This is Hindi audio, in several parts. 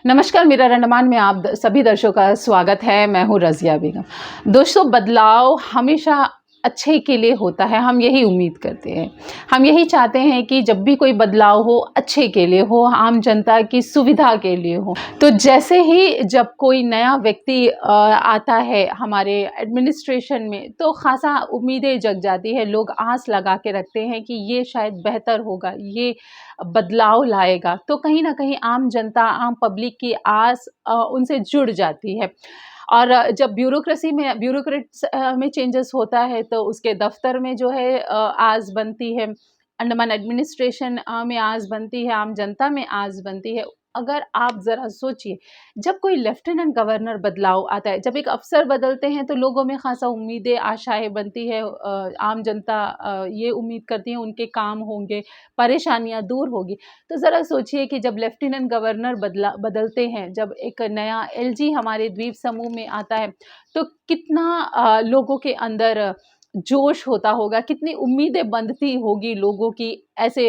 नमस्कार, मेरा रंडमान में आप सभी दर्शकों का स्वागत है। मैं हूँ रज़िया बेगम। दोस्तों, बदलाव हमेशा अच्छे के लिए होता है, हम यही उम्मीद करते हैं। हम यही चाहते हैं कि जब भी कोई बदलाव हो, अच्छे के लिए हो, आम जनता की सुविधा के लिए हो। तो जैसे ही जब कोई नया व्यक्ति आता है हमारे एडमिनिस्ट्रेशन में, तो ख़ासा उम्मीदें जग जाती है। लोग आस लगा के रखते हैं कि ये शायद बेहतर होगा, ये बदलाव लाएगा। तो कहीं न कहीं आम जनता, आम पब्लिक की आस उनसे जुड़ जाती है। और जब ब्यूरोक्रेट्स में चेंजेस होता है, तो उसके दफ़्तर में जो है आस बनती है। अंडमान एडमिनिस्ट्रेशन में आस बनती है, आम जनता में आस बनती है। अगर आप ज़रा सोचिए, जब कोई लेफ्टिनेंट गवर्नर बदलाव आता है, जब एक अफ़सर बदलते हैं, तो लोगों में ख़ासा उम्मीदें, आशाएँ बनती है। आम जनता ये उम्मीद करती है उनके काम होंगे, परेशानियाँ दूर होगी। तो ज़रा सोचिए कि जब लेफ्टिनेंट गवर्नर बदलते हैं, जब एक नया एलजी हमारे द्वीप समूह में आता है, तो कितना लोगों के अंदर जोश होता होगा, कितनी उम्मीदें बंधती होगी लोगों की ऐसे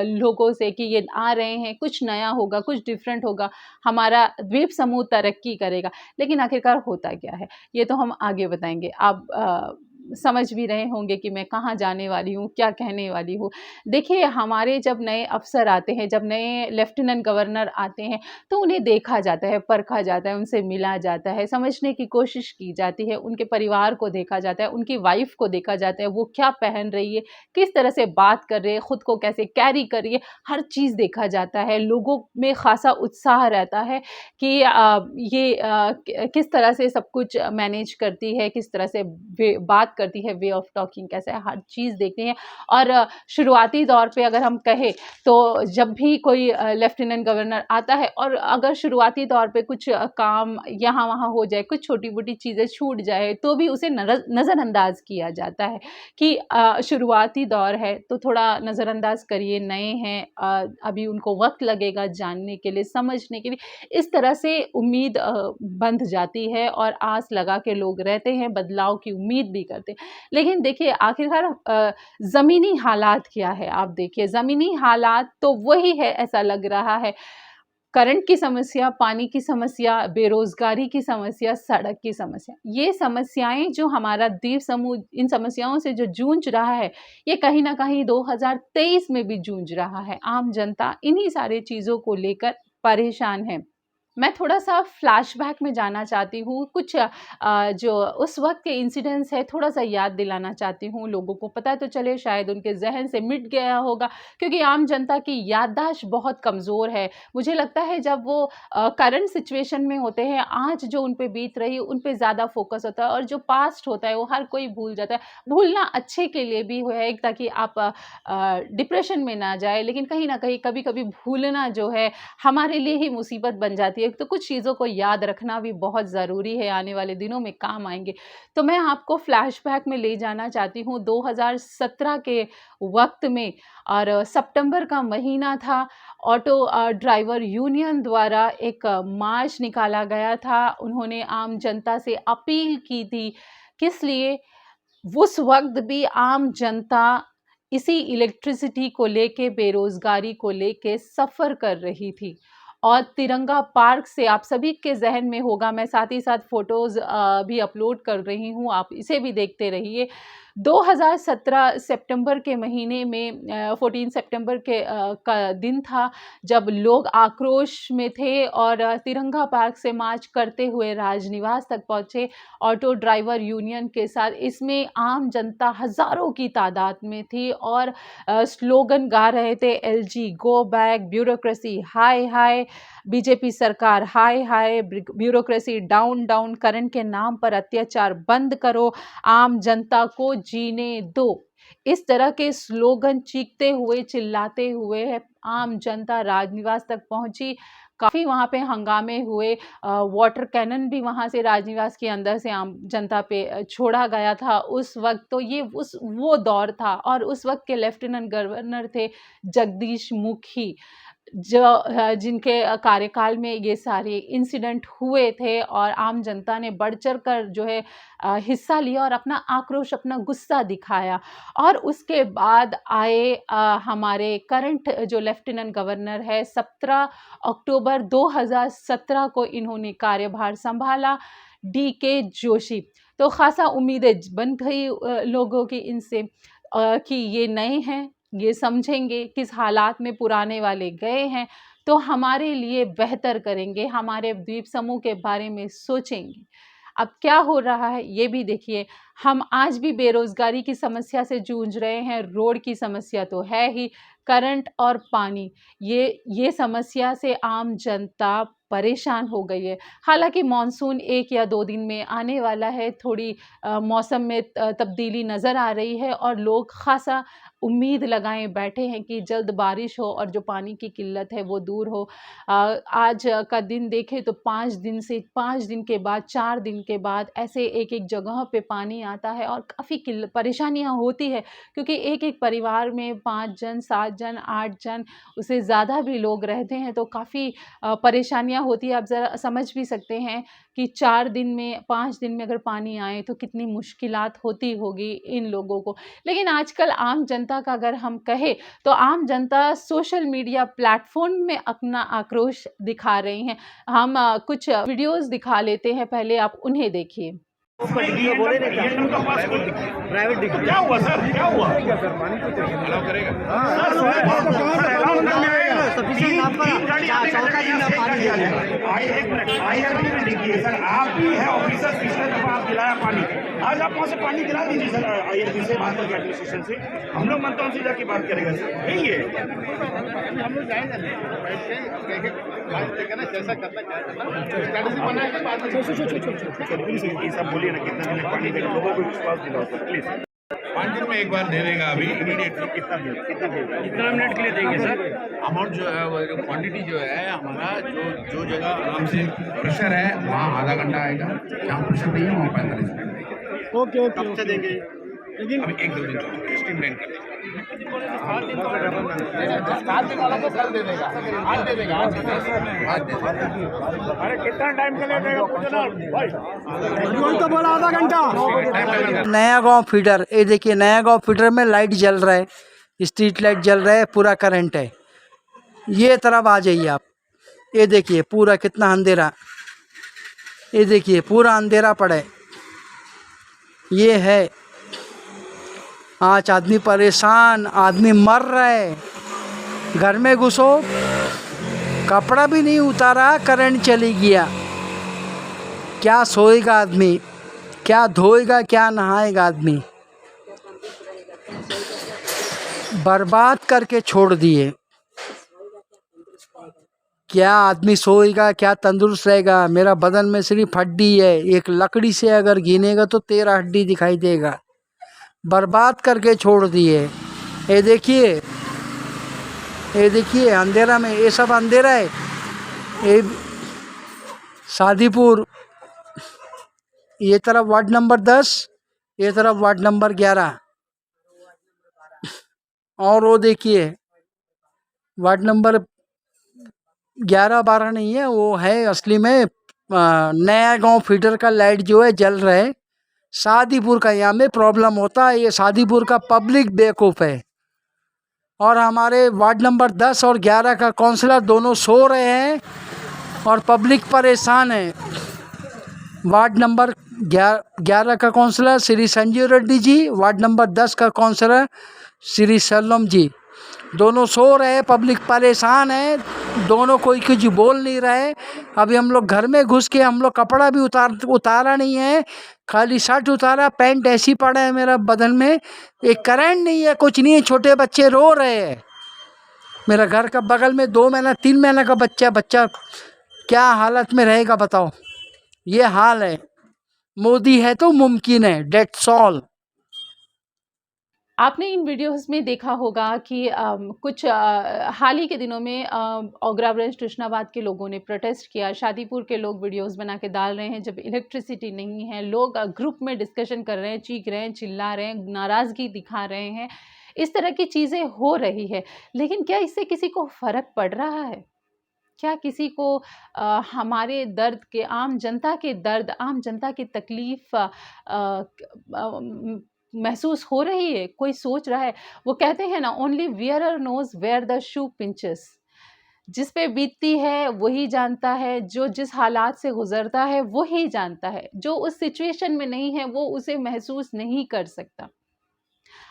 लोगों से कि ये आ रहे हैं, कुछ नया होगा, कुछ डिफरेंट होगा, हमारा द्वीप समूह तरक्की करेगा। लेकिन आखिरकार होता क्या है, ये तो हम आगे बताएँगे। आप समझ भी रहे होंगे कि मैं कहाँ जाने वाली हूँ, क्या कहने वाली हूँ। देखिए, हमारे जब नए अफ़सर आते हैं, जब नए लेफ्टिनेंट गवर्नर आते हैं, तो उन्हें देखा जाता है, परखा जाता है, उनसे मिला जाता है, समझने की कोशिश की जाती है, उनके परिवार को देखा जाता है, उनकी वाइफ़ को देखा जाता है, वो क्या पहन रही है, किस तरह से बात कर रही है, खुद को कैसे कैरी कर रही है, हर चीज़ देखा जाता है। लोगों में ख़ासा उत्साह रहता है कि ये किस तरह से सब कुछ मैनेज करती है, किस तरह से वे बात करती है, वे ऑफ़ टॉकिंग कैसा है, हर चीज़ देखते हैं। और शुरुआती दौर पे अगर हम कहें, तो जब भी कोई लेफ्टिनेंट गवर्नर आता है और अगर शुरुआती तौर पे कुछ काम यहाँ-वहाँ हो जाए, कुछ छोटी-मोटी चीज़ें छूट जाए, तो भी उसे नज़रअंदाज किया जाता है कि शुरुआती दौर है, तो थोड़ा नज़रअंदाज करिए, नए हैं, अभी उनको वक़्त लगेगा जानने के लिए, समझने के लिए। इस तरह से उम्मीद बंध जाती है और आस लगा के लोग रहते हैं, बदलाव की उम्मीद भी करते हैं। लेकिन देखिए, आखिरकार ज़मीनी हालात क्या है? आप देखिए, ज़मीनी हालात तो वही है, ऐसा लग रहा है। करंट की समस्या, पानी की समस्या, बेरोज़गारी की समस्या, सड़क की समस्या। ये समस्याएँ जो हमारा द्वीप समूह इन समस्याओं से जो जूझ रहा है, ये कहीं न कहीं 2023 में भी जूझ रहा है। आम जनता इन्हीं सारी चीज़ों को लेकर परेशान है। मैं थोड़ा-सा फ्लैशबैक में जाना चाहती हूँ, कुछ जो उस वक़्त के इंसिडेंट्स है, थोड़ा-सा याद दिलाना चाहती हूँ। लोगों को पता तो चले, शायद उनके ज़हन से मिट गया होगा, क्योंकि आम जनता की याददाश्त बहुत कमज़ोर है। मुझे लगता है जब वो करंट सिचुएशन में होते हैं, आज जो उन पे बीत रही है, उन पे ज़्यादा फ़ोकस होता है, और जो पास्ट होता है, वो हर कोई भूल जाता है। भूलना अच्छे के लिए भी है, ताकि आप डिप्रेशन में ना जाएँ, लेकिन कहीं न कहीं कभी-कभी भूलना जो है, हमारे लिए ही मुसीबत बन जाती है। तो कुछ चीज़ों को याद रखना भी बहुत ज़रूरी है, आने वाले दिनों में काम आएँगे। तो मैं आपको फ्लैशबैक में ले जाना चाहती हूँ 2017 के वक़्त में, और सितंबर का महीना था। ऑटो ड्राइवर यूनियन द्वारा एक मार्च निकाला गया था। उन्होंने आम जनता से अपील की थी, किस लिए? उस वक़्त भी आम जनता इसी इलेक्ट्रिसिटी को लेके, बेरोज़गारी को लेके सफ़र कर रही थी। और तिरंगा पार्क से आप सभी के ज़हन में होगा, मैं साथ ही साथ फ़ोटोज़ भी अपलोड कर रही हूँ, आप इसे भी देखते रहिए। 2017 सितंबर के महीने में 14 सितंबर के का दिन था, जब लोग आक्रोश में थे और तिरंगा पार्क से मार्च करते हुए राजनिवास तक पहुँचे, ऑटो ड्राइवर यूनियन के साथ। इसमें आम जनता हज़ारों की तादाद में थी और स्लोगन गा रहे थे, एलजी गो बैक, ब्यूरोक्रेसी हाय हाय, बीजेपी सरकार हाय हाय, ब्यूरोक्रेसी डाउन डाउन, करंट के नाम पर अत्याचार बंद करो, आम जनता को जीने दो। इस तरह के स्लोगन चीखते हुए, चिल्लाते हुए आम जनता राजनिवास तक पहुंची। काफ़ी वहाँ पे हंगामे हुए, वाटर कैनन भी वहाँ से राजनिवास के अंदर से आम जनता पे छोड़ा गया था उस वक़्त। तो ये वो दौर था, और उस वक़्त के लेफ्टिनेंट गवर्नर थे जगदीश मुखी। जिनके कार्यकाल में ये सारे इंसिडेंट हुए थे और आम जनता ने बढ़ चढ़ कर जो है हिस्सा लिया और अपना आक्रोश, अपना गुस्सा दिखाया। और उसके बाद आए हमारे करंट जो लेफ्टिनेंट गवर्नर है, 17 अक्टूबर 2017 को इन्होंने कार्यभार संभाला, DK जोशी। तो ख़ासा उम्मीदें बन गई लोगों की इनसे कि ये नए हैं, ये समझेंगे किस हालात में पुराने वाले गए हैं, तो हमारे लिए बेहतर करेंगे, हमारे द्वीप समूह के बारे में सोचेंगे। अब क्या हो रहा है ये भी देखिए, हम आज भी बेरोज़गारी की समस्या से जूझ रहे हैं, रोड की समस्या तो है ही, करंट और पानी, ये समस्या से आम जनता परेशान हो गई है। हालाँकि मानसून 1 या 2 दिन में आने वाला है, थोड़ी मौसम में तब्दीली नज़र आ रही है और लोग ख़ासा उम्मीद लगाए बैठे हैं कि जल्द बारिश हो और जो पानी की किल्लत है वो दूर हो। आज का दिन देखें तो 5 दिन से 5 दिन के बाद, 4 दिन के बाद ऐसे एक-एक जगह पे पानी आता है और काफ़ी परेशानियाँ होती है, क्योंकि एक-एक परिवार में 5 जन, 7 जन, 8 जन, उससे ज़्यादा भी लोग रहते हैं, तो काफ़ी परेशानियाँ होती है। आप ज़रा समझ भी सकते हैं कि 4 दिन में, 5 दिन में अगर पानी आए तो कितनी मुश्किलात होती होगी इन लोगों को। लेकिन आजकल आम जनता का अगर हम कहें तो आम जनता सोशल मीडिया प्लेटफ़ॉर्म में अपना आक्रोश दिखा रही हैं। हम कुछ वीडियोज़ दिखा लेते हैं, पहले आप उन्हें देखिए। प्राइवेट क्या हुआ सर, क्या हुआ? अलाउ करेगा? सर आप भी है ऑफिसर, पिछले दफा आप दिलाया पानी, आज आप वहाँ से पानी दिला दीजिए सर। IRB से बात करके, एडमिनिस्ट्रेशन से, हम लोग मंत्रालय से जाके बात करेंगे सर। यही है, हम लोग जाएंगे जैसा करना चाहिए। सब बोलिए ना कितना दिन में पानी देगा, लोगों को विश्वास दिलाओ सर प्लीज। 5 दिन में एक बार दे देगा अभी इमीडिएटली। कितना मिनट के लिए देंगे सर? अमाउंट जो है वो क्वांटिटी जो है हमारा, जो जगह आराम से प्रेशर है वहाँ आधा घंटा आएगा, जहाँ प्रेशर नहीं है वहाँ 45 मिनट देंगे। ओके कब से देंगे? लेकिन अभी 1-2 दिन का स्ट्रीमलाइन कर देंगे। 7 दिन वाला तो कल दे देगा, आज दे देगा, आज दे देगा। अरे कितना टाइम के लिए देगा पूछना भाई, तो बोला आधा घंटा। नया गांव फीडर, ये देखिए नया गांव फीडर में लाइट जल रहा है, स्ट्रीट लाइट जल रहा है, पूरा करंट है। ये तरफ आ जाइए आप, ये देखिए पूरा कितना अंधेरा, ये देखिए पूरा अंधेरा पड़ा है। ये है आज आदमी परेशान, आदमी मर रहा है। घर में घुसो, कपड़ा भी नहीं उतारा, करंट चली गया। क्या सोएगा आदमी, क्या धोएगा, क्या नहाएगा आदमी। बर्बाद करके छोड़ दिए। क्या आदमी सोएगा, क्या तंदुरुस्त रहेगा। मेरा बदन में सिर्फ हड्डी है, एक लकड़ी से अगर गिनेगा तो 13 हड्डी दिखाई देगा। बर्बाद करके छोड़ दिए। ये देखिए अंधेरा में, ये सब अंधेरा है। ये शादीपुर, ये तरफ वार्ड नंबर 10, ये तरफ वार्ड नंबर 11, और वो देखिए वार्ड नंबर 11-12 नहीं है, वो है असली में नया गांव फीडर का लाइट जो है जल रहा है। शादीपुर का यहाँ में प्रॉब्लम होता है। ये शादीपुर का पब्लिक बेवकूफ़ है, और हमारे वार्ड नंबर 10 और 11 का काउंसलर दोनों सो रहे हैं और पब्लिक परेशान है। वार्ड नंबर 11 का counsellor Shri Sanjeev Reddy ji, ward number 10 का काउंसलर श्री सल्लम जी, दोनों सो रहे हैं, पब्लिक परेशान है, दोनों कोई कुछ बोल नहीं रहे। अभी हम लोग घर में घुस के, हम लोग कपड़ा भी उतारा नहीं है, खाली शर्ट उतारा, पैंट ऐसी पड़ा है मेरा बदन में। एक करंट नहीं है, कुछ नहीं है, छोटे बच्चे रो रहे हैं। मेरा घर का बगल में 2 महीना 3 महीना का बच्चा क्या हालत में रहेगा बताओ। ये हाल है। मोदी है तो मुमकिन है, डेट्स ऑल। आपने इन वीडियोस में देखा होगा कि कुछ हाल ही के दिनों में ओग्राब्रंज कृष्णाबाद के लोगों ने प्रोटेस्ट किया। शादीपुर के लोग वीडियोस बना के डाल रहे हैं, जब इलेक्ट्रिसिटी नहीं है, लोग ग्रुप में डिस्कशन कर रहे हैं, चीख रहे हैं, चिल्ला रहे हैं, नाराज़गी दिखा रहे हैं। इस तरह की चीज़ें हो रही है, लेकिन क्या इससे किसी को फ़र्क पड़ रहा है? क्या किसी को हमारे दर्द के, आम जनता के दर्द, आम जनता की तकलीफ़ महसूस हो रही है? कोई सोच रहा है? वो कहते हैं ना, only wearer knows where the shoe pinches. जिस पे बीतती है वही जानता है, जो जिस हालात से गुज़रता है वही जानता है, जो उस सिचुएशन में नहीं है वो उसे महसूस नहीं कर सकता।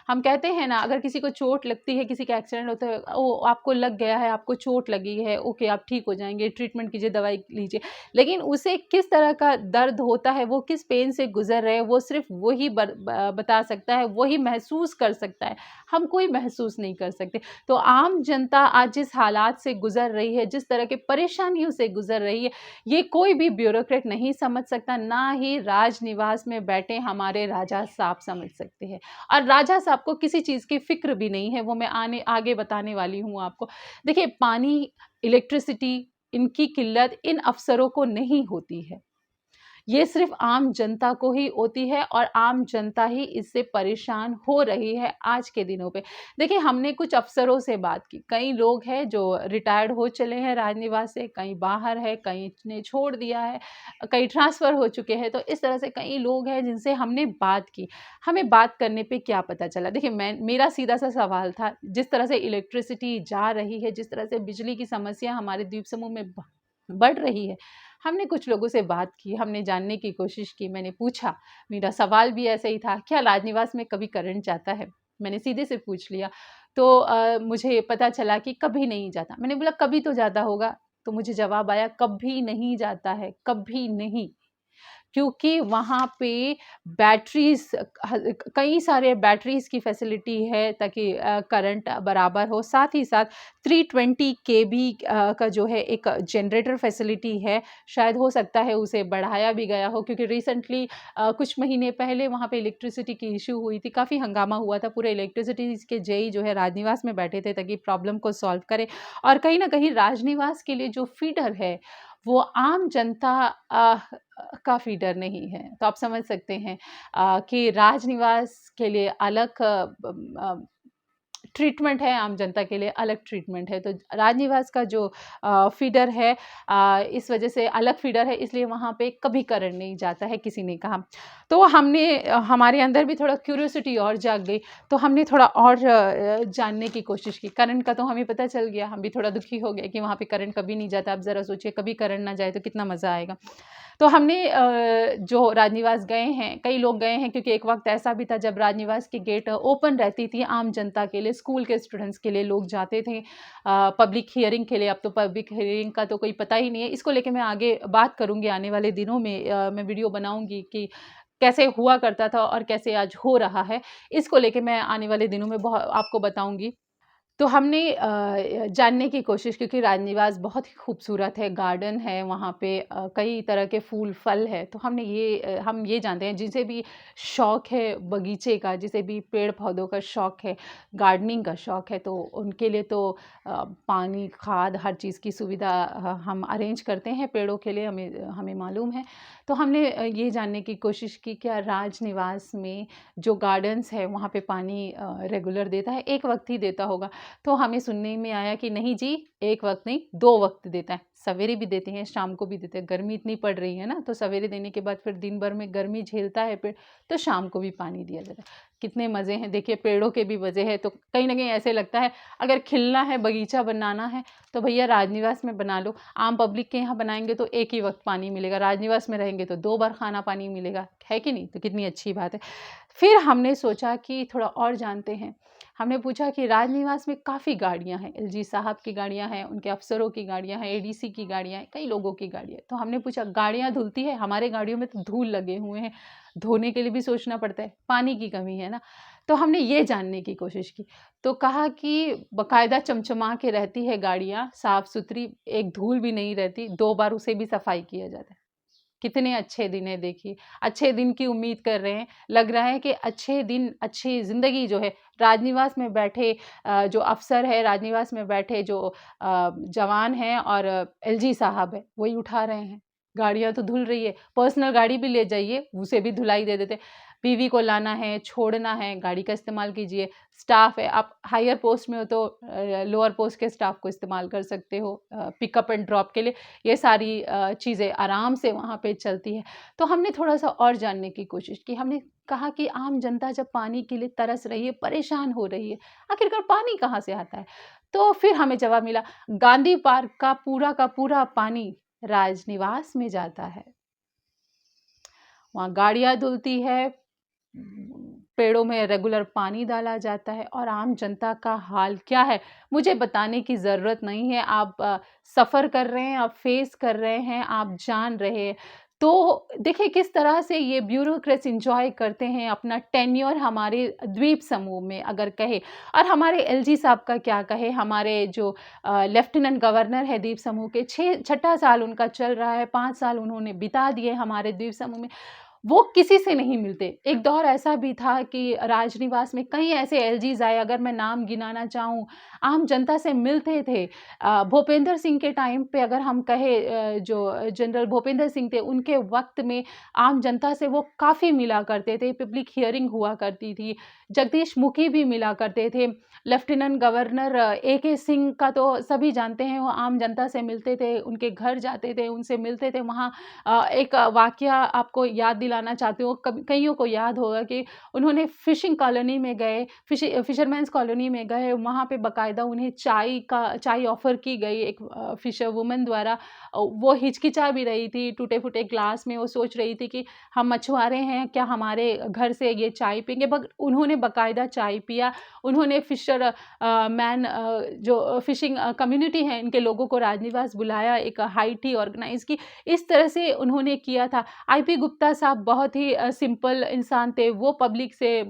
हम कहते हैं ना, अगर किसी को चोट लगती है, किसी का एक्सीडेंट होता है, ओ आपको लग गया है, आपको चोट लगी है, ओके आप ठीक हो जाएँगे, ट्रीटमेंट कीजिए, दवाई लीजिए। लेकिन उसे किस तरह का दर्द होता है, वो किस पेन से गुज़र रहे हैं, वो सिर्फ़ वही बता सकता है, वही महसूस कर सकता है। हम कोई महसूस नहीं कर सकते। तो आम जनता आज जिस हालात से गुज़र रही है, जिस तरह की परेशानियों से गुज़र रही है, ये कोई भी ब्यूरोक्रेट नहीं समझ सकता, ना ही राजनिवास में बैठे हमारे राजा साहब समझ सकते हैं। और राजा साहब को किसी चीज़ की फ़िक्र भी नहीं है, वो मैं आगे बताने वाली हूँ आपको। देखिए, पानी, इलेक्ट्रिसिटी, इनकी किल्लत इन अफ़सरों को नहीं होती है। ये सिर्फ़ आम जनता को ही होती है और आम जनता ही इससे परेशान हो रही है आज के दिनों पे। देखिए, हमने कुछ अफ़सरों से बात की, कई लोग हैं जो रिटायर्ड हो चले हैं राजनिवास से, कई बाहर है, कई ने छोड़ दिया है, कई ट्रांसफ़र हो चुके हैं। तो इस तरह से कई लोग हैं जिनसे हमने बात की। हमें बात करने पे क्या पता चला? देखिए, मेरा सीधा-सा सवाल था, जिस तरह से इलेक्ट्रिसिटी जा रही है, जिस तरह से बिजली की समस्या हमारे द्वीप समूह में बढ़ रही है, हमने कुछ लोगों से बात की, हमने जानने की कोशिश की, मैंने पूछा, मेरा सवाल भी ऐसा ही था, क्या राजनिवास में कभी करंट जाता है? मैंने सीधे से पूछ लिया। तो मुझे पता चला कि कभी नहीं जाता। मैंने बोला कभी तो जाता होगा, तो मुझे जवाब आया कभी नहीं जाता है, कभी नहीं। क्योंकि वहाँ पे बैटरीज़, कई सारे बैटरीज़ की फैसिलिटी है ताकि करंट बराबर हो। साथ ही साथ 320 केवी का जो है एक जनरेटर फैसिलिटी है, शायद हो सकता है उसे बढ़ाया भी गया हो, क्योंकि रिसेंटली कुछ महीने पहले वहाँ पे इलेक्ट्रिसिटी की इश्यू हुई थी, काफ़ी हंगामा हुआ था। पूरे इलेक्ट्रिसिटी के जेई जो है राजनिवास में बैठे थे ताकि प्रॉब्लम को सॉल्व करें। और कहीं न कहीं राजनिवास के लिए जो फीडर है, वो आम जनता का फीडर नहीं है। तो आप समझ सकते हैं कि राजनिवास के लिए अलग ट्रीटमेंट है, आम जनता के लिए अलग ट्रीटमेंट है। तो राजनिवास का जो फीडर है, इस वजह से अलग फीडर है, इसलिए वहाँ पे कभी करंट नहीं जाता है, किसी ने कहा। तो हमने हमारे अंदर भी थोड़ा क्यूरियोसिटी और जाग गई, तो हमने थोड़ा और जानने की कोशिश की। करंट का तो हमें पता चल गया, हम भी थोड़ा दुखी हो गए कि वहाँ पे करंट कभी नहीं जाता। अब ज़रा सोचिए, कभी करंट ना जाए तो कितना मज़ा आएगा। तो हमने जो राजनिवास गए हैं, कई लोग गए हैं, क्योंकि एक वक़्त ऐसा भी था जब राजनिवास की गेट ओपन रहती थी आम जनता के लिए, स्कूल के स्टूडेंट्स के लिए लोग जाते थे पब्लिक हियरिंग के लिए। अब तो पब्लिक हियरिंग का तो कोई पता ही नहीं है। इसको लेके मैं आगे बात करूँगी, आने वाले दिनों में मैं वीडियो बनाऊँगी कि कैसे हुआ करता था और कैसे आज हो रहा है। इसको लेके मैं आने वाले दिनों में आपको बताऊँगी। तो हमने जानने की कोशिश, क्योंकि राजनिवास बहुत ही खूबसूरत है, गार्डन है वहाँ पे, कई तरह के फूल फल है। तो हम ये जानते हैं, जिसे भी शौक़ है बगीचे का, जिसे भी पेड़ पौधों का शौक़ है, गार्डनिंग का शौक़ है, तो उनके लिए तो पानी, खाद, हर चीज़ की सुविधा हम अरेंज करते हैं पेड़ों के लिए, हमें मालूम है। तो हमने ये जानने की कोशिश की, क्या राजनिवास में जो गार्डन्स है वहाँ पे पानी रेगुलर देता है? एक वक्त ही देता होगा। तो हमें सुनने में आया कि नहीं जी, एक वक्त नहीं, 2 वक्त देता है। सवेरे भी देते हैं, शाम को भी देते हैं। गर्मी इतनी पड़ रही है ना, तो सवेरे देने के बाद फिर दिन भर में गर्मी झेलता है पेड़, तो शाम को भी पानी दिया जाता है। कितने मज़े हैं, देखिए पेड़ों के भी मज़े हैं। तो कहीं न कहीं ऐसे लगता है, अगर खिलना है, बगीचा बनाना है, तो भैया राजनिवास में बना लो। आम पब्लिक के यहाँ बनाएँगे तो एक ही वक्त पानी मिलेगा, राजनिवास में रहेंगे तो 2 बार खाना पानी मिलेगा, है कि नहीं? तो कितनी अच्छी बात है। फिर हमने सोचा कि थोड़ा और जानते हैं। हमने पूछा कि राजनिवास में काफ़ी गाड़ियाँ हैं, एलजी साहब की गाड़ियाँ हैं, उनके अफ़सरों की गाड़ियाँ हैं, एडीसी की गाड़ियाँ हैं, कई लोगों की गाड़ियाँ हैं। तो हमने पूछा, गाड़ियाँ धुलती है? हमारे गाड़ियों में तो धूल लगे हुए हैं, धोने के लिए भी सोचना पड़ता है, पानी की कमी है ना। तो हमने ये जानने की कोशिश की, तो कहा कि बाकायदा चमचमा के रहती है गाड़ियाँ, साफ़-सुथरी, एक धूल भी नहीं रहती, 2 बार उसे भी सफाई किया जाता है। कितने अच्छे दिन है देखिए, अच्छे दिन की उम्मीद कर रहे हैं। लग रहा है कि अच्छे दिन, अच्छी ज़िंदगी जो है, राजनिवास में बैठे जो अफ़सर है, राजनिवास में बैठे जो जवान हैं और एलजी साहब हैं, वही उठा रहे हैं। गाड़ियाँ तो धुल रही है, पर्सनल गाड़ी भी ले जाइए, उसे भी धुलाई दे देते। बीवी को लाना है, छोड़ना है, गाड़ी का इस्तेमाल कीजिए। स्टाफ है, आप हायर पोस्ट में हो तो लोअर पोस्ट के स्टाफ को इस्तेमाल कर सकते हो पिकअप एंड ड्रॉप के लिए। ये सारी चीज़ें आराम से वहाँ पे चलती है। तो हमने थोड़ा-सा और जानने की कोशिश की। हमने कहा कि आम जनता जब पानी के लिए तरस रही है, परेशान हो रही है, आखिरकार पानी कहाँ से आता है? तो फिर हमें जवाब मिला, गांधी पार्क का पूरा पानी राजनिवास में जाता है। वहाँ गाड़ियाँ धुलती है, पेड़ों में रेगुलर पानी डाला जाता है और आम जनता का हाल क्या है मुझे बताने की ज़रूरत नहीं है। आप सफ़र कर रहे हैं, आप फेस कर रहे हैं, आप जान रहे हैं। तो देखिए किस तरह से ये ब्यूरोक्रेट्स एंजॉय करते हैं अपना टेन्योर हमारे द्वीप समूह में अगर कहे। और हमारे एलजी साहब का क्या कहे, हमारे जो लेफ्टिनेंट गवर्नर है द्वीप समूह के, छठा साल उनका चल रहा है, 5 साल उन्होंने बिता दिए हमारे द्वीप समूह में। वो किसी से नहीं मिलते। एक दौर ऐसा भी था कि राजनिवास में कई ऐसे एलजीज आए, अगर मैं नाम गिनाना चाहूँ, आम जनता से मिलते थे। भूपेंद्र सिंह के टाइम पे अगर हम कहें, जो जनरल भूपेंद्र सिंह थे, उनके वक्त में आम जनता से वो काफ़ी मिला करते थे, पब्लिक हियरिंग हुआ करती थी। जगदीश मुखी भी मिला करते थे। लेफ्टिनेंट गवर्नर AK सिंह का तो सभी जानते हैं, वो आम जनता से मिलते थे, उनके घर जाते थे, उनसे मिलते थे। वहाँ एक वाकया आपको याद दिलाना चाहती हूँ, कईयों को याद होगा कि उन्होंने फिशिंग कॉलोनी में गए, फिशरमैन्स कॉलोनी में गए, वहाँ पे बाकायदा उन्हें चाय ऑफ़र की गई एक फिशर वुमन द्वारा। वो हिचकिचा भी रही थी, टूटे-फूटे ग्लास में वो सोच रही थी कि हम मछुआरे हैं, क्या हमारे घर से ये चाय पिएँगे? उन्होंने बाकायदा चाय पिया। उन्होंने जो फिशिंग कम्युनिटी है, इनके लोगों को राजनिवास बुलाया, एक हाई टी ऑर्गेनाइज़ की। इस तरह से उन्होंने किया था। IP गुप्ता साहब बहुत ही सिंपल इंसान थे, वो पब्लिक से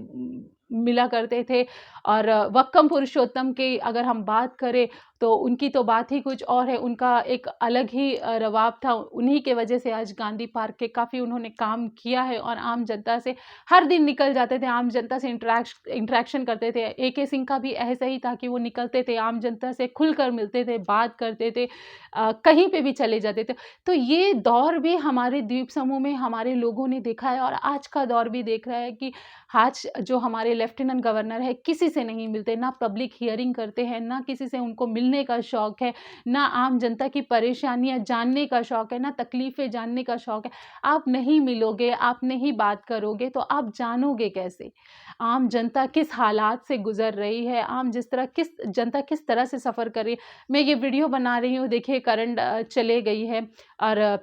मिला करते थे। और वक्कम पुरुषोत्तम की अगर हम बात करें तो उनकी तो बात ही कुछ और है। उनका एक अलग ही रवाब था। उन्हीं के वजह से आज गांधी पार्क के काफ़ी उन्होंने काम किया है और आम जनता से हर दिन निकल जाते थे, आम जनता से इंटरेक्शन करते थे। AK सिंह का भी ऐसा ही था कि वो निकलते थे, आम जनता से खुलकर मिलते थे, बात करते थे, कहीं पे भी चले जाते थे। तो ये दौर भी हमारे द्वीप समूह में हमारे लोगों ने देखा है और आज का दौर भी देख रहा है कि आज जो हमारे लेफ्टिनेंट गवर्नर है, किसी से नहीं मिलते, ना पब्लिक हियरिंग करते हैं, ना किसी से उनको मिलने का शौक़ है, ना आम जनता की परेशानियाँ जानने का शौक़ है, ना तकलीफ़ें जानने का शौक़ है। आप नहीं मिलोगे, आप नहीं बात करोगे तो आप जानोगे कैसे? आम जनता किस हालात से गुज़र रही है, जनता किस तरह से सफ़र कर रही है। मैं ये वीडियो बना रही हूँ, देखिए करंट चले गई है और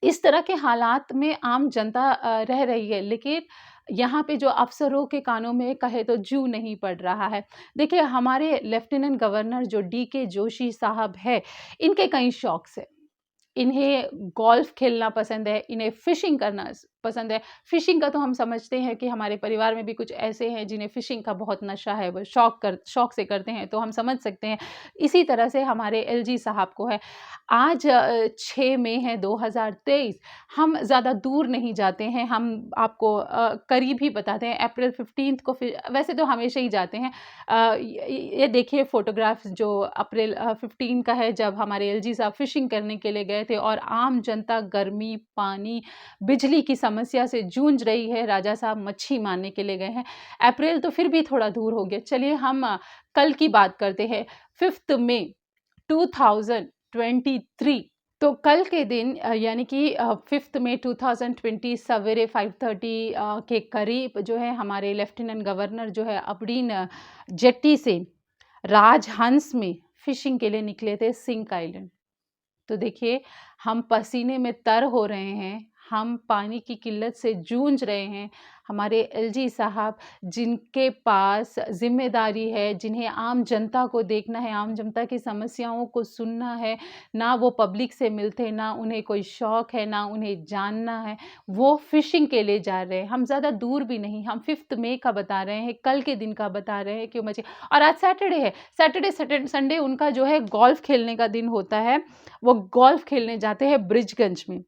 इस तरह के हालात में आम जनता रह रही है, लेकिन यहाँ पे जो अफ़सरों के कानों में कहे तो जूं नहीं पड़ रहा है। देखिए हमारे लेफ्टिनेंट गवर्नर जो DK जोशी साहब है, इनके कई शौक़ हैं। इन्हें गोल्फ़ खेलना पसंद है, इन्हें फ़िशिंग करना पसंद है। फ़िशिंग का तो हम समझते हैं कि हमारे परिवार में भी कुछ ऐसे हैं जिन्हें फ़िशिंग का बहुत नशा है, वो शौक़ से करते हैं, तो हम समझ सकते हैं। इसी तरह से हमारे LG साहब को है। आज 6 मई है 2023, हम ज़्यादा दूर नहीं जाते हैं, हम आपको करीब ही बताते हैं। अप्रैल 15 को वैसे तो हमेशा ही जाते हैं। ये देखिए फ़ोटोग्राफ्स जो अप्रैल 15 का है, जब हमारे LG साहब फ़िशिंग करने के लिए गए थे और आम जनता गर्मी, पानी, बिजली की समस्या से जूझ रही है। राजा साहब मच्छी मारने के लिए गए हैं। अप्रैल तो फिर भी थोड़ा दूर हो गया। चलिए हम कल की बात करते हैं, 5 मई 2023। तो कल के दिन यानी कि 5 मई 2020 सवेरे 5:30 के करीब जो है हमारे लेफ्टिनेंट गवर्नर जो है अपडीन जेट्टी से राजहंस में फ़िशिंग के लिए निकले थे सिंक आइलैंड। तो देखिए हम पसीने में तर हो रहे हैं, हम पानी की किल्लत से जूझ रहे हैं। हमारे LG साहब जिनके पास ज़िम्मेदारी है, जिन्हें आम जनता को देखना है, आम जनता की समस्याओं को सुनना है, ना वो पब्लिक से मिलते, ना उन्हें कोई शौक़ है, ना उन्हें जानना है, वो फ़िशिंग के लिए जा रहे हैं। हम ज़्यादा दूर भी नहीं, हम 5 मई का बता रहे हैं, कल के दिन का बता रहे हैं क्यों मची। और आज सैटरडे है, संडे उनका जो है गोल्फ़ खेलने का दिन होता है, वो गोल्फ़ खेलने जाते हैं ब्रिजगंज में।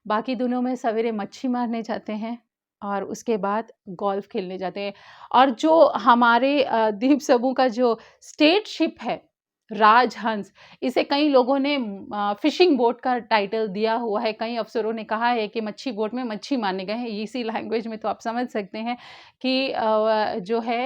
बाकी दिनों में सवेरे मच्छी मारने जाते हैं और उसके बाद गोल्फ़ खेलने जाते हैं। और जो हमारे द्वीप समूह का जो स्टेट शिप है, राजहंस, इसे कई लोगों ने फिशिंग बोट का टाइटल दिया हुआ है। कई अफसरों ने कहा है कि मच्छी बोट में मच्छी मारने गए हैं। इसी लैंग्वेज में तो आप समझ सकते हैं कि जो है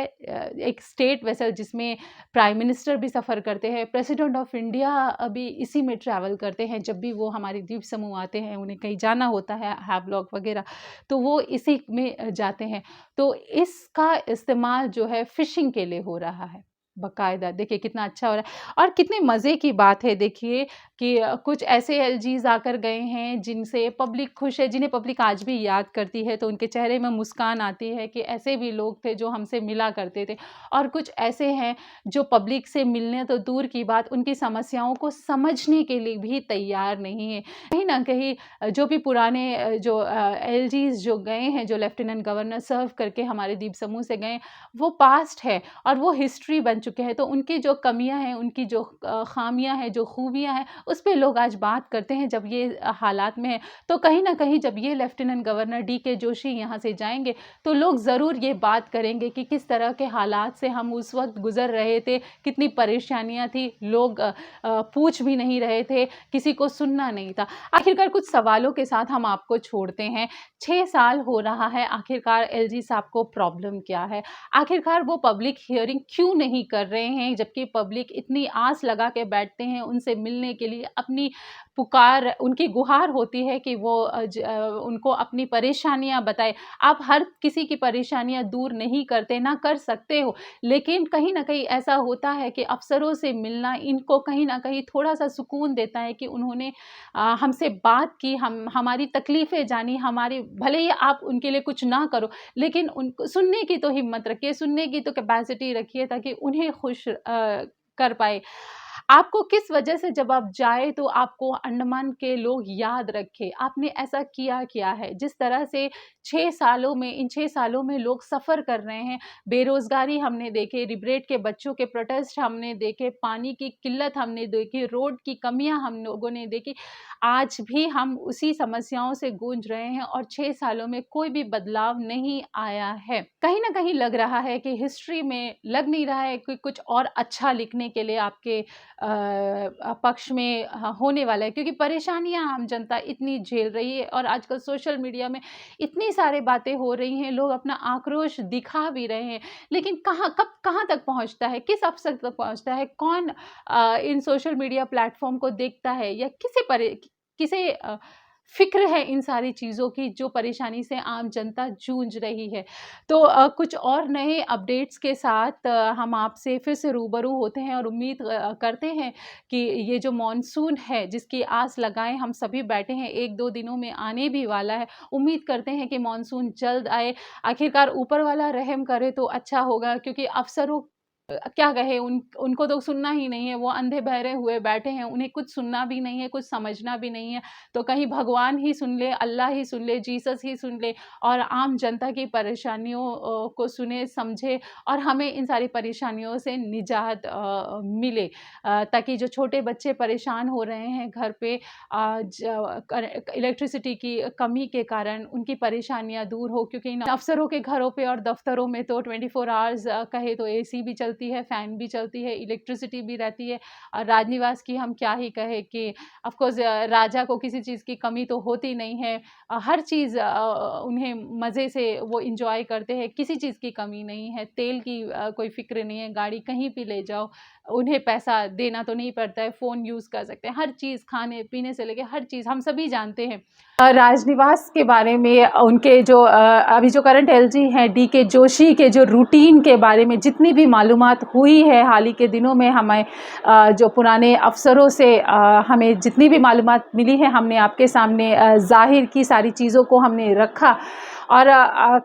एक स्टेट वेसल जिसमें प्राइम मिनिस्टर भी सफ़र करते हैं, प्रेसिडेंट ऑफ इंडिया अभी इसी में ट्रैवल करते हैं। जब भी वो हमारे द्वीप समूह आते हैं, उन्हें कहीं जाना होता है, हैवलॉक वगैरह, तो वो इसी में जाते हैं। तो इसका इस्तेमाल जो है फ़िशिंग के लिए हो रहा है बाकायदा। देखिए कितना अच्छा हो रहा है और कितने मज़े की बात है देखिए कि कुछ ऐसे एलजीज़ आकर गए हैं जिनसे पब्लिक खुश है, जिन्हें पब्लिक आज भी याद करती है, तो उनके चेहरे में मुस्कान आती है कि ऐसे भी लोग थे जो हमसे मिला करते थे। और कुछ ऐसे हैं जो पब्लिक से मिलने तो दूर की बात, उनकी समस्याओं को समझने के लिए भी तैयार नहीं है। कहीं न कहीं जो भी पुराने जो एलजीज़ जो गए हैं, जो लेफ्टिनेंट गवर्नर सर्व करके हमारे द्वीप समूह से गए, वो पास्ट है और वो हिस्ट्री बन चुके हैं। तो उनकी जो कमियां हैं, उनकी जो खामियां हैं, जो खूबियां हैं, उस पे लोग आज बात करते हैं जब ये हालात में है। तो कहीं ना कहीं जब ये लेफ्टिनेंट गवर्नर डी.के. जोशी यहाँ से जाएंगे तो लोग ज़रूर ये बात करेंगे कि किस तरह के हालात से हम उस वक्त गुजर रहे थे, कितनी परेशानियां थी, लोग पूछ भी नहीं रहे थे, किसी को सुनना नहीं था। आखिरकार कुछ सवालों के साथ हम आपको छोड़ते हैं। 6 साल हो रहा है, आखिरकार एलजी साहब को प्रॉब्लम क्या है? आखिरकार वो पब्लिक हियरिंग क्यों नहीं कर रहे हैं, जबकि पब्लिक इतनी आस लगा के बैठते हैं उनसे मिलने के लिए, अपनी पुकार, उनकी गुहार होती है कि वो उनको अपनी परेशानियां बताए। आप हर किसी की परेशानियां दूर नहीं करते, ना कर सकते हो, लेकिन कहीं ना कहीं ऐसा होता है कि अफसरों से मिलना इनको कहीं ना कहीं थोड़ा सा सुकून देता है कि उन्होंने हमसे बात की, हमारी तकलीफ़ें जानी, हमारी, भले ही आप उनके लिए कुछ ना करो, लेकिन उनको सुनने की तो हिम्मत रखिए, सुनने की तो कैपेसिटी रखिए ताकि उन्हें खुश कर पाए। आपको किस वजह से जब आप जाए तो आपको अंडमान के लोग याद रखें, आपने ऐसा किया क्या है? जिस तरह से 6 सालों में, इन 6 सालों में लोग सफ़र कर रहे हैं, बेरोज़गारी हमने देखे, रिब्रेट के बच्चों के प्रोटेस्ट हमने देखे, पानी की किल्लत हमने देखी, रोड की कमियां हम लोगों ने देखी। आज भी हम उसी समस्याओं से गूंज रहे हैं और 6 सालों में कोई भी बदलाव नहीं आया है। कहीं ना कहीं लग रहा है कि हिस्ट्री में लग नहीं रहा है कि कुछ और अच्छा लिखने के लिए आपके पक्ष में होने वाला है, क्योंकि परेशानियां आम जनता इतनी झेल रही है और आजकल सोशल मीडिया में इतनी सारी बातें हो रही हैं, लोग अपना आक्रोश दिखा भी रहे हैं, लेकिन कहाँ तक पहुंचता है, किस अफसर तक पहुंचता है, कौन इन सोशल मीडिया प्लेटफॉर्म को देखता है, या किसे फ़िक्र है इन सारी चीज़ों की जो परेशानी से आम जनता जूझ रही है। तो कुछ और नए अपडेट्स के साथ हम आपसे फिर से रूबरू होते हैं और उम्मीद करते हैं कि ये जो मॉनसून है जिसकी आस लगाए हम सभी बैठे हैं, 1-2 दिनों में आने भी वाला है। उम्मीद करते हैं कि मॉनसून जल्द आए, आखिरकार ऊपर वाला रहम करे तो अच्छा होगा, क्योंकि अफसरों क्या कहे, उनको तो सुनना ही नहीं है, वो अंधे बहरे हुए बैठे हैं, उन्हें कुछ सुनना भी नहीं है, कुछ समझना भी नहीं है। तो कहीं भगवान ही सुन ले, अल्लाह ही सुन ले, जीसस ही सुन ले और आम जनता की परेशानियों को सुने, समझे और हमें इन सारी परेशानियों से निजात मिले, ताकि जो छोटे बच्चे परेशान हो रहे हैं घर पे इलेक्ट्रिसिटी की कमी के कारण, उनकी परेशानियां दूर हो, क्योंकि इन अफसरों के घरों पे और दफ्तरों में तो 24 आवर्स कहे तो एसी भी चलती है, फैन भी चलती है, इलेक्ट्रिसिटी भी रहती है। और राजनिवास की हम क्या ही कहे कि ऑफ कोर्स राजा को किसी चीज़ की कमी तो होती नहीं है, हर चीज़ उन्हें मज़े से वो इंजॉय करते हैं, किसी चीज़ की कमी नहीं है, तेल की कोई फ़िक्र नहीं है, गाड़ी कहीं भी ले जाओ, उन्हें पैसा देना तो नहीं पड़ता है, फ़ोन यूज़ कर सकते हैं, हर चीज़, खाने पीने से लेके हर चीज़ हम सभी जानते हैं। राजनिवास के बारे में उनके जो अभी जो करंट एलजी हैं डी.के. जोशी के जो रूटीन के बारे में जितनी भी मालूमात हुई है हाल ही के दिनों में, हमें जो पुराने अफसरों से हमें जितनी भी मालूमात मिली है, हमने आपके सामने ज़ाहिर की, सारी चीज़ों को हमने रखा। और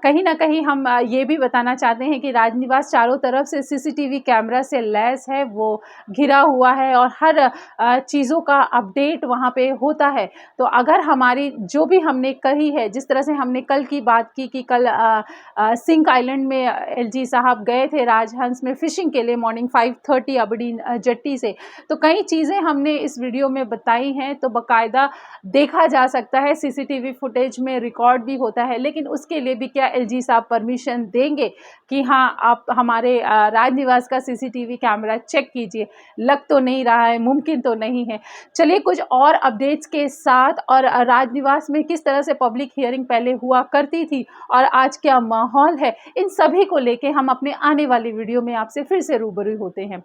कहीं ना कहीं हम ये भी बताना चाहते हैं कि राजनिवास चारों तरफ से सीसीटीवी कैमरा से लैस है, वो घिरा हुआ है और हर चीज़ों का अपडेट वहाँ पे होता है। तो अगर हमारी जो भी हमने कही है, जिस तरह से हमने कल की बात की कि कल सिंक आइलैंड में एलजी साहब गए थे राजहंस में फिश फिशिंग के लिए मॉर्निंग 5:30 अबडीन जेट्टी से। तो कई चीज़ें हमने इस वीडियो में बताई हैं, तो बाकायदा देखा जा सकता है, सीसीटीवी फुटेज में रिकॉर्ड भी होता है, लेकिन उसके लिए भी क्या एलजी साहब परमिशन देंगे कि हाँ आप हमारे राजनिवास का सीसीटीवी कैमरा चेक कीजिए? लग तो नहीं रहा है, मुमकिन तो नहीं है। चलिए कुछ और अपडेट्स के साथ, और राजनिवास में किस तरह से पब्लिक हियरिंग पहले हुआ करती थी और आज क्या माहौल है, इन सभी को लेके हम अपने आने वाली वीडियो में आपसे फिर से रूबरू होते हैं।